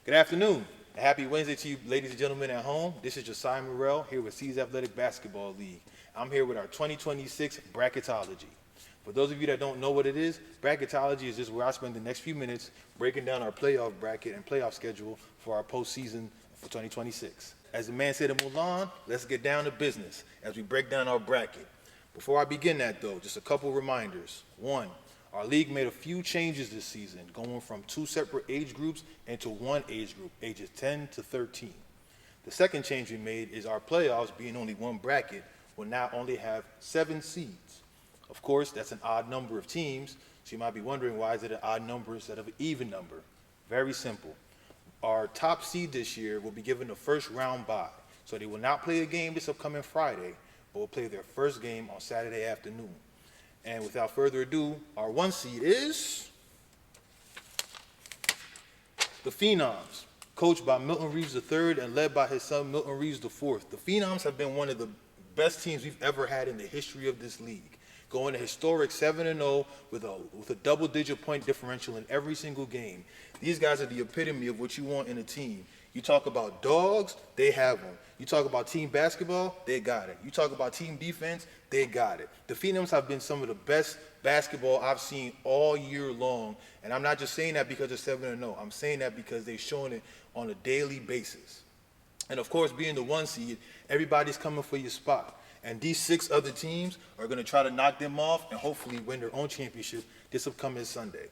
Good afternoon. A happy Wednesday to you, ladies and gentlemen at home. This is Josiah Murrell here with C's Athletic Basketball League. I'm here with our 2026 Bracketology. For those of you that don't know what it is, Bracketology is just where I spend the next few minutes breaking down our playoff bracket and playoff schedule for our postseason for 2026. As the man said in Mulan, let's get down to business as we break down our bracket. Before I begin that though, just a couple reminders. One, our league made a few changes this season, going from two separate age groups into one age group, ages 10 to 13. The second change we made is our playoffs, being only one bracket, will now only have 7 seeds. Of course, that's an odd number of teams, so you might be wondering why is it an odd number instead of an even number? Very simple. Our top seed this year will be given the first round bye, so they will not play a game this upcoming Friday, but will play their first game on Saturday afternoon. And without further ado, our 1 seed is the Phenoms, coached by Milton Reeves III and led by his son Milton Reeves IV. The Phenoms have been one of the best teams we've ever had in the history of this league, going a historic 7-0 with a double-digit point differential in every single game. These guys are the epitome of what you want in a team. You talk about dogs, they have them. You talk about team basketball, they got it. You talk about team defense, they got it. The Phenoms have been some of the best basketball I've seen all year long, and I'm not just saying that because they're 7-0. I'm saying that because they're showing it on a daily basis. And of course, being the 1 seed, everybody's coming for your spot. And these 6 other teams are going to try to knock them off and hopefully win their own championship this upcoming Sunday.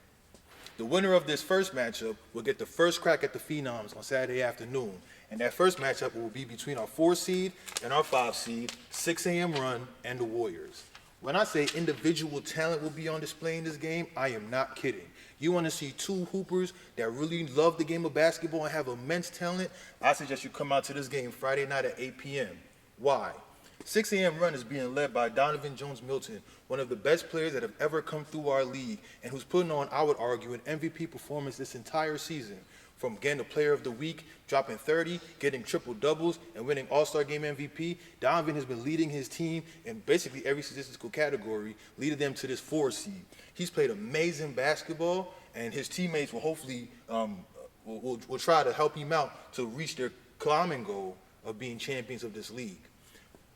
The winner of this first matchup will get the first crack at the Phenoms on Saturday afternoon. And that first matchup will be between our 4 seed and our 5 seed, 6 a.m. run, and the Warriors. When I say individual talent will be on display in this game, I am not kidding. You want to see 2 hoopers that really love the game of basketball and have immense talent, I suggest you come out to this game Friday night at 8 p.m. Why? 6 a.m. run is being led by Donovan Jones-Milton, one of the best players that have ever come through our league and who's putting on, I would argue, an MVP performance this entire season. From getting the player of the week, dropping 30, getting triple doubles, and winning All-Star Game MVP, Donovan has been leading his team in basically every statistical category, leading them to this 4 seed. He's played amazing basketball, and his teammates will hopefully will try to help him out to reach their climbing goal of being champions of this league.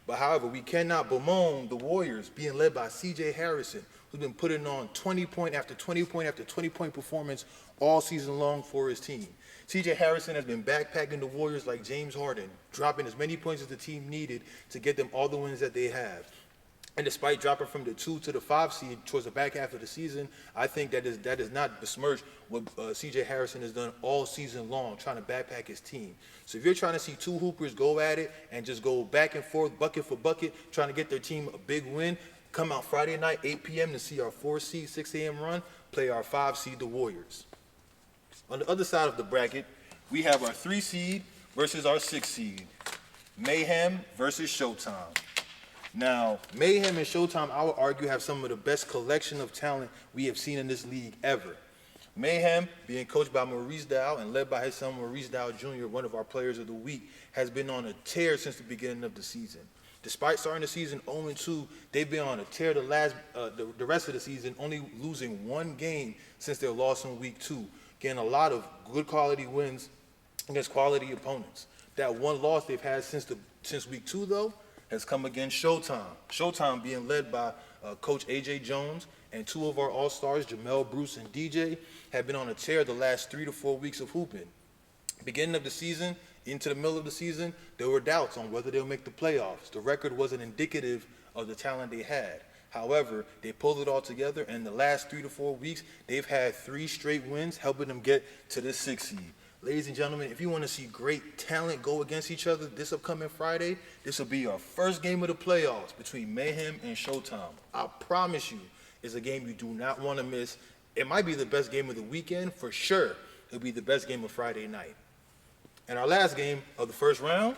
But however, we cannot bemoan the Warriors being led by C.J. Harrison, who's been putting on 20-point after 20-point after 20-point performance all season long for his team. C.J. Harrison has been backpacking the Warriors like James Harden, dropping as many points as the team needed to get them all the wins that they have. And despite dropping from the 2 to the 5 seed towards the back half of the season, I think that does not besmirch what C.J. Harrison has done all season long, trying to backpack his team. So if you're trying to see 2 hoopers go at it and just go back and forth, bucket for bucket, trying to get their team a big win, come out Friday night, 8 p.m. to see our 4 seed, 6 a.m. run, play our 5 seed, the Warriors. On the other side of the bracket, we have our 3 seed versus our 6 seed, Mayhem versus Showtime. Now, Mayhem and Showtime, I would argue, have some of the best collection of talent we have seen in this league ever. Mayhem, being coached by Maurice Dow and led by his son Maurice Dow Jr., one of our players of the week, has been on a tear since the beginning of the season. Despite starting the season 0-2, they've been on a tear the rest of the season, only losing 1 game since their loss in week 2, getting a lot of good quality wins against quality opponents. That 1 loss they've had since week 2, though, has come against Showtime. Showtime being led by Coach A.J. Jones, and 2 of our All-Stars, Jamel Bruce and DJ, have been on a tear the last 3 to 4 weeks of hooping. Beginning of the season, into the middle of the season, there were doubts on whether they'll make the playoffs. The record wasn't indicative of the talent they had. However, they pulled it all together, and in the last 3 to 4 weeks, they've had 3 straight wins, helping them get to the 6 seed. Ladies and gentlemen, if you want to see great talent go against each other this upcoming Friday, this will be our first game of the playoffs between Mayhem and Showtime. I promise you, it's a game you do not want to miss. It might be the best game of the weekend, for sure. It'll be the best game of Friday night. And our last game of the first round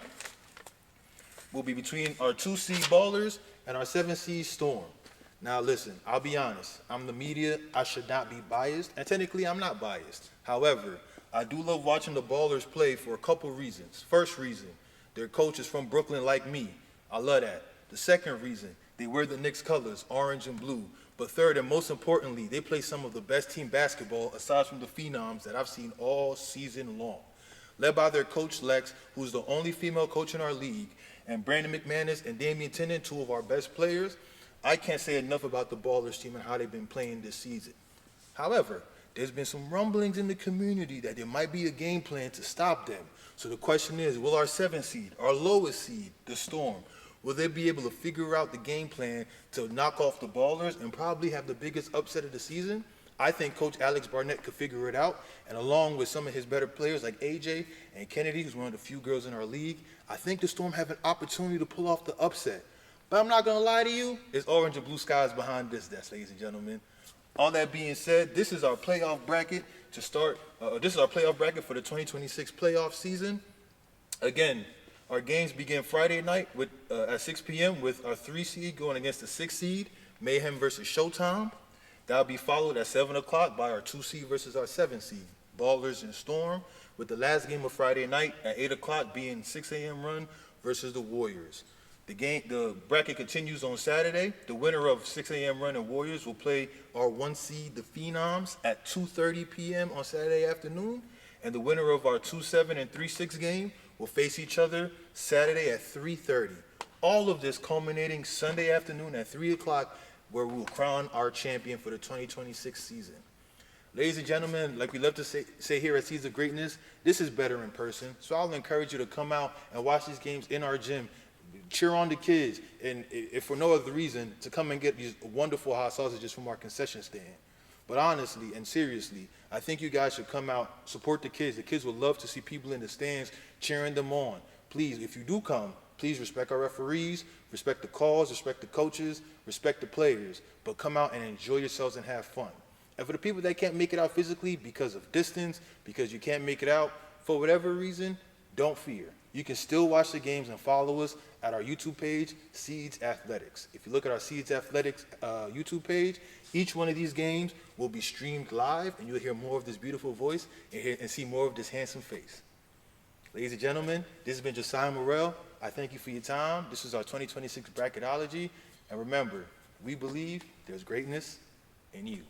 will be between our 2 seed Ballers and our 7 seed Storm. Now listen, I'll be honest. I'm the media. I should not be biased, and technically I'm not biased. However, I do love watching the Ballers play for a couple reasons. First reason, their coach is from Brooklyn like me. I love that. The second reason, they wear the Knicks colors, orange and blue. But third and most importantly, they play some of the best team basketball aside from the Phenoms that I've seen all season long. led by their coach Lex, who's the only female coach in our league, and Brandon McManus and Damian Tennant, two of our best players. I can't say enough about the Ballers team and how they've been playing this season. However, there's been some rumblings in the community that there might be a game plan to stop them. So the question is, will our 7th seed, our lowest seed, the Storm, will they be able to figure out the game plan to knock off the Ballers and probably have the biggest upset of the season? I think Coach Alex Barnett could figure it out, and along with some of his better players like AJ and Kennedy, who's one of the few girls in our league, I think the Storm have an opportunity to pull off the upset. But I'm not going to lie to you, it's orange and blue skies behind this desk, ladies and gentlemen. All that being said, this is our playoff bracket to start. This is our playoff bracket for the 2026 playoff season. Again, our games begin Friday night at 6 p.m. with our 3 seed going against the 6 seed, Mayhem versus Showtime. That'll be followed at 7 o'clock by our 2 seed versus our 7 seed, Ballers and Storm, with the last game of Friday night at 8 o'clock being 6 a.m. run versus the Warriors. The bracket continues on Saturday. The winner of 6 a.m. run and Warriors will play our 1 seed, the Phenoms, at 2:30 p.m. on Saturday afternoon. And the winner of our 2-7 and 3-6 game will face each other Saturday at 3:30. All of this culminating Sunday afternoon at 3 o'clock, where we will crown our champion for the 2026 season. Ladies and gentlemen, like we love to say here at Seeds of Greatness, this is better in person. So I'll encourage you to come out and watch these games in our gym. Cheer on the kids, and if for no other reason, to come and get these wonderful hot sausages from our concession stand. But honestly and seriously, I think you guys should come out, support the kids. The kids would love to see people in the stands cheering them on. Please, if you do come, please respect our referees, respect the calls, respect the coaches, respect the players, but come out and enjoy yourselves and have fun. And for the people that can't make it out physically because of distance, because you can't make it out, for whatever reason, don't fear. You can still watch the games and follow us at our YouTube page, Seeds Athletics. If you look at our Seeds Athletics YouTube page, each one of these games will be streamed live, and you'll hear more of this beautiful voice and see more of this handsome face. Ladies and gentlemen, this has been Josiah Murrell. I thank you for your time. This is our 2026 Bracketology. And remember, we believe there's greatness in you.